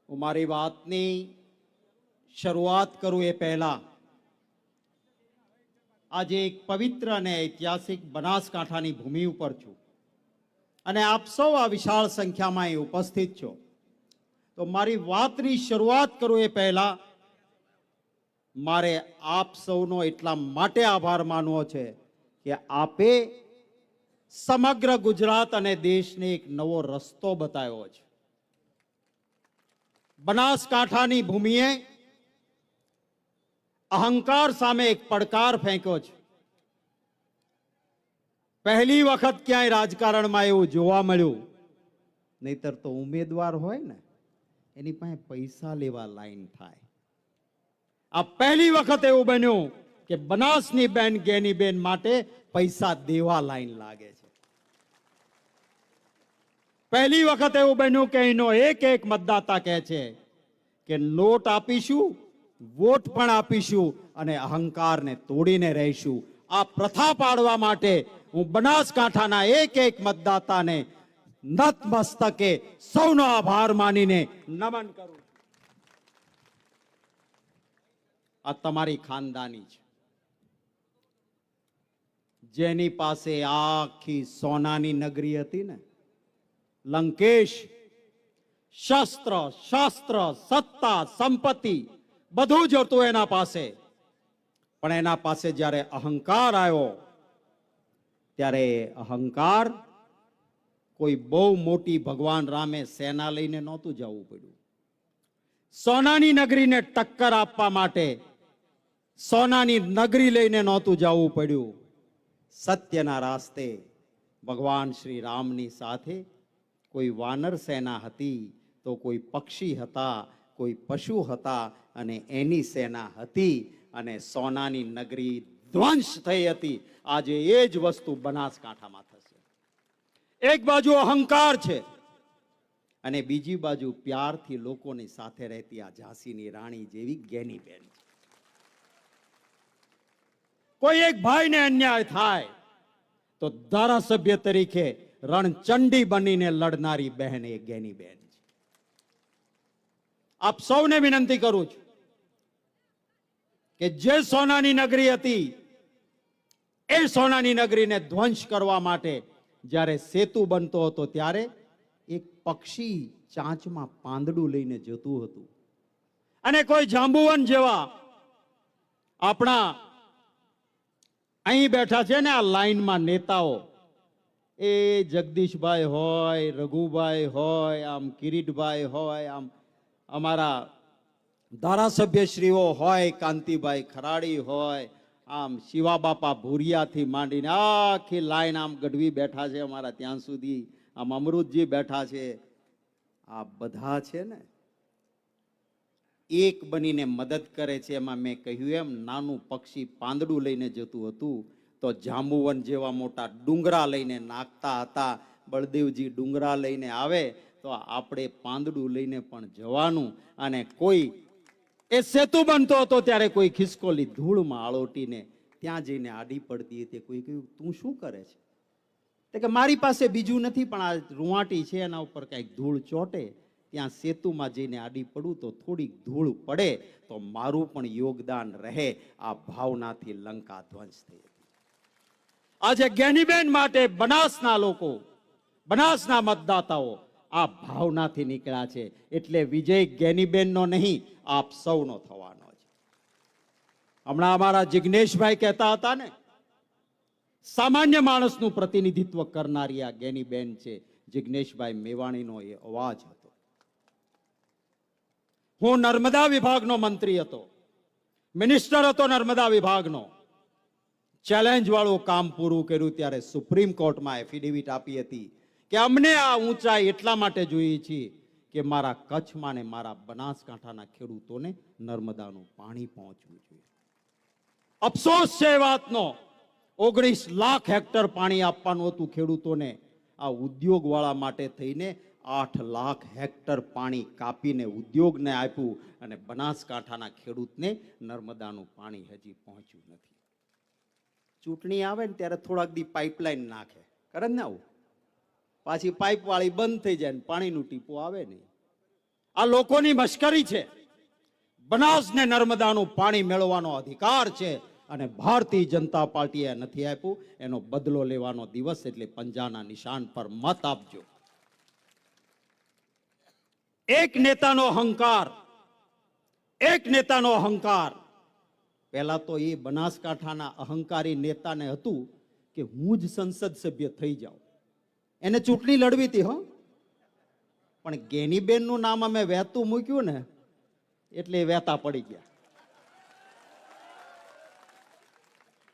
હું મારી વાતની શરૂઆત કરું એ પહેલા આજે એક પવિત્ર અને ઐતિહાસિક બનાસકાંઠાની ભૂમિ ઉપર છું અને આપ સૌ આ વિશાળ સંખ્યામાં અહીં ઉપસ્થિત છો. તો મારી વાતની શરૂઆત કરું એ પહેલા મારે આપ સૌનો એટલા માટે આભાર માનવો છે કે આપે સમગ્ર ગુજરાત અને દેશને એક નવો રસ્તો બતાવ્યો છે. બનાસકાંઠાની ભૂમિએ અહંકાર સામે એક પડકાર ફેંક્યો છે. પહેલી વખત ક્યાંય રાજકારણમાં એવું જોવા મળ્યું, નહીતર તો ઉમેદવાર હોય ને એની પાસે પૈસા લેવા લાઈન થાય. આ પહેલી વખત એવું બન્યું કે બનાસની બેન ગેનીબેન માટે પૈસા દેવા લાઈન લાગે છે. પહેલી વખત એવું બન્યું કે એનો એક એક મતદાતા કહે છે કે નોટ આપીશું, વોટ પણ આપીશું અને અહંકારને તોડીને રહીશું. આ પ્રથા પાડવા માટે હું બનાસકાંઠાના એક એક મતદાતાને નતમસ્તકે સૌનો આભાર માનીને નમન કરું છું. આ તમારી ખાનદાની છે, જેની પાસે આખી સોનાની નગરી હતી ને, લંકેશ, શસ્ત્ર શાસ્ત્ર સત્તા સંપત્તિ બધું જ હતું એના પાસે. પણ એના પાસે જ્યારે અહંકાર આવ્યો ત્યારે અહંકાર કોઈ બહુ મોટી ભગવાન રામે સેના લઈને નહોતું જવું પડ્યું. સોનાની નગરીને ટક્કર આપવા માટે સોનાની નગરી લઈને નહોતું જવું પડ્યું. સત્યના રાસ્તે ભગવાન શ્રી રામની સાથે કોઈ વાનર સેના હતી, તો કોઈ પક્ષી હતા, કોઈ પશુ હતા અને એની સેના હતી અને સોનાની નગરી ધ્વંસ થઈ હતી. આજે એ જ વસ્તુ બનાસકાંઠામાં થશે. એક બાજુ અહંકાર છે અને બીજી બાજુ પ્યારથી લોકોની સાથે રહેતી આ ઝાંસીની રાણી જેવી ગેનીબેન છે. કોઈ એક ભાઈને અન્યાય થાય તો ધારાસભ્ય તરીકે રણચંડી બનીને લડનારી બહેન એ ગેનીબેન છે. આપ સૌને વિનંતી કરું છું કે જે સોનાની નગરી હતી એ સોનાની નગરીને ધ્વંસ કરવા માટે જ્યારે સેતુ બનતો હતો ત્યારે એક પક્ષી ચાંચમાં પાંદડું લઈને જતું હતું અને કોઈ જાંબુવન જેવા આપણા અહીં બેઠા છે ને આ લાઈનમાં નેતાઓ, એ જગદીશભાઈ હોય, રઘુભાઈ હોય, આમ કિરીટભાઈ હોય, આમ અમારા ધારાસભ્યશ્રીઓ હોય, કાંતિભાઈ ખરાડી હોય, આમ શિવાબાપા ભૂરિયાથી માંડીને આખી લાઈન આમ ગઢવી બેઠા છે અમારા ત્યાં સુધી, આમ અમૃતજી બેઠા છે. આ બધા છે ને એક બનીને મદદ કરે છે. એમાં મેં કહ્યું એમ નાનું પક્ષી પાંદડું લઈને જતું હતું તો જાંબુવન જેવા મોટા ડુંગરા લઈને નાખતા હતા. બળદેવજી ડુંગરા લઈને આવે તો આપણે પાંદડું લઈને પણ જવાનું. અને કોઈ એ સેતુ બનતો હતો ત્યારે કોઈ ખિસકોલી ધૂળમાં આળોટીને ત્યાં જઈને આડી પડતી હતી. કોઈ કહ્યું તું શું કરે છે? તો કે મારી પાસે બીજું નથી પણ આ રૂવાટી છે એના ઉપર કંઈક ધૂળ ચોટે, ત્યાં સેતુમાં જઈને આડી પડું તો થોડીક ધૂળ પડે તો મારું પણ યોગદાન રહે. આ ભાવનાથી લંકા ધ્વંસ થઈ હતી. આજે ગેનીબેન માટે બનાસના લોકો, બનાસના મતદાતાઓ આ ભાવનાથી નીકળ્યા છે. એટલે વિજય ગેનીબેનનો નહીં, આપ સૌનો થવાનો છે. હમણાં અમારા જિગ્નેશભાઈ કહેતા હતા ને, સામાન્ય માણસનું પ્રતિનિધિત્વ કરનારી આ ગેનીબેન છે. જિગ્નેશભાઈ મેવાણીનો એ અવાજ હતો. હું નર્મદા વિભાગનો મંત્રી હતો, મિનિસ્ટર હતો નર્મદા વિભાગનો. ચેલેન્જ વાળું કામ પૂરું કર્યું ત્યારે સુપ્રીમ કોર્ટમાં એફિડેવિટ આપી હતી કે અમને આ ઊંચાઈ એટલા માટે જોઈએ છીએ કે મારા કચ્છમાં ને મારા બનાસકાંઠાના ખેડૂતોને નર્મદાનું પાણી પહોંચવું જોઈએ. અફસોસ છે એ વાતનો, 19 લાખ હેક્ટર પાણી આપવાનું હતું ખેડૂતોને. આ ઉદ્યોગ વાળા માટે થઈને 8 લાખ હેક્ટર પાણી કાપીને ઉદ્યોગને આપ્યું અને બનાસકાંઠાના ખેડૂતને નર્મદાનું પાણી હજી પહોંચ્યું નથી. ચૂંટણી આવે ને ત્યારે થોડાક દી પાઇપલાઇન નાખે, કરે ને આવું, પાછી પાઇપ વાળી બંધ થઈ જાય ને પાણીનું ટીપું આવે નહીં. આ લોકોની મશ્કરી છે. બનાસ ને નર્મદાનું પાણી મેળવવાનો અધિકાર છે અને ભારતીય જનતા પાર્ટીએ નથી આપ્યું. એનો બદલો લેવાનો દિવસ એટલે પંજાના નિશાન પર મત આપજો. એક નેતાનો અહંકાર પહેલા તો એ બનાસકાંઠાના અહંકારી નેતાને હતું કે હું જ સંસદ સભ્ય થઈ જાઉં. એને ચૂંટણી લડવી હતી હો, પણ ગેનીબેનનું નામ અમે વહેતું મૂક્યું ને એટલે એ વહેતા પડી ગયા.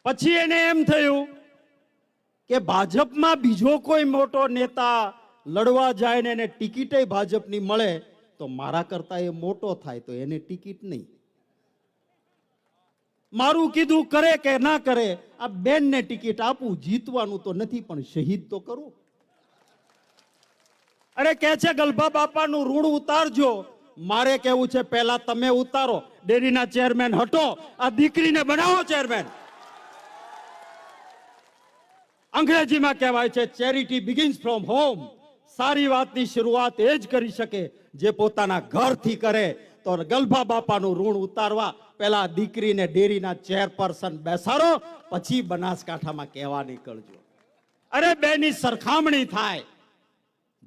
પછી એને એમ થયું કે ભાજપમાં બીજો કોઈ મોટો નેતા લડવા જાય ને એને ટિકિટ ભાજપની મળે તો મારા કરતા એ મોટો થાય તો એને ટિકિટ નહીં. મારું કીધું કરે કે ના કરે, આ બેનને ટિકિટ આપું. જીતવાનું તો નથી પણ શહીદ તો કરું. અરે કે છે ગલભા બાપાનું ઋણ ઉતારજો. મારે કેવું છે પહેલા તમે ઉતારો. ડેરીના ચેરમેન હટો, આ દીકરીને બનાવો ચેરમેન. અંગ્રેજીમાં કહેવાય છે ચેરિટી બિગિન્સ ફ્રોમ હોમ. સારી વાતની શરૂઆત એ જ કરી શકે જે પોતાના ઘરથી કરે. તો ગલભા બાપાનું ઋણ ઉતારવા પહેલા દીકરીને ડેરીના ચેરપર્સન બેસાડો, પછી બનાસકાંઠામાં કહેવા નીકળજો. અરે બેની સરખામણી થાય.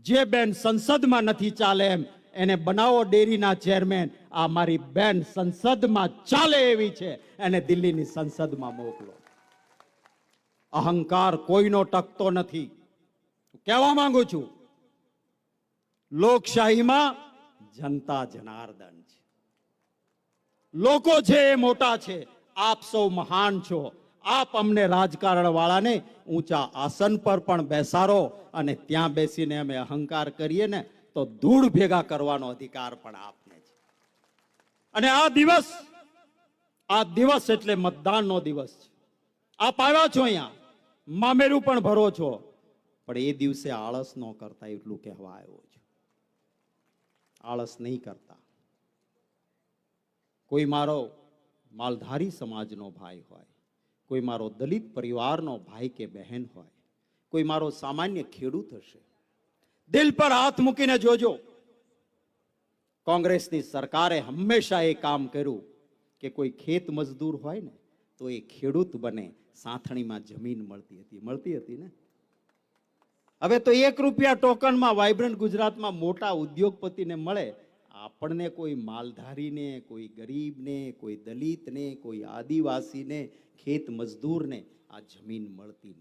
જે બેન સંસદમાં નથી ચાલે એમ એને બનાવો ડેરીના ચેરમેન. આ મારી બેન સંસદમાં ચાલે એવી છે, એને દિલ્હીની સંસદમાં મોકલો. અહંકાર કોઈનો ટકતો નથી. કહેવા માંગુ છું, લોકશાહીમાં જનતા જનાર્દન છે. લોકો છે એ મોટા છે. આપ સૌ મહાન છો. આપ અમને રાજકારણ વાળાને ઊંચા આસન પર પણ બેસાડો અને ત્યાં બેસીને અમે અહંકાર કરીએ ને તો ધૂળ ભેગા કરવાનો અધિકાર પણ આપને છે. અને આ દિવસ એટલે મતદાનનો દિવસ છે. આપ આવ્યા છો અહીંયા, મામેરું પણ ભરો છો, પણ એ દિવસે આળસ ન કરતા એટલું કહેવા આવ્યો છું. આળસ નહીં કરતા. કોઈ મારો માલધારી સમાજનો ભાઈ હોય, કોઈ મારો દલિત પરિવારનો ભાઈ કે બહેન હોય, કોઈ મારો સામાન્ય ખેડૂત હશે, દિલ પર હાથ મૂકીને જોજો. કોંગ્રેસની સરકારે હંમેશા એ કામ કર્યું કે કોઈ ખેત મજદૂર હોય ને તો એ ખેડૂત બને. સાંથણીમાં જમીન મળતી હતી ને. હવે તો ₹1 ટોકનમાં વાઇબ્રન્ટ ગુજરાતમાં મોટા ઉદ્યોગપતિને મળે. આપણને કોઈ માલધારીને, કોઈ ગરીબને, કોઈ દલિતને, કોઈ આદિવાસીને, ખેત મજદૂરને આ જમીન મળતી નથી.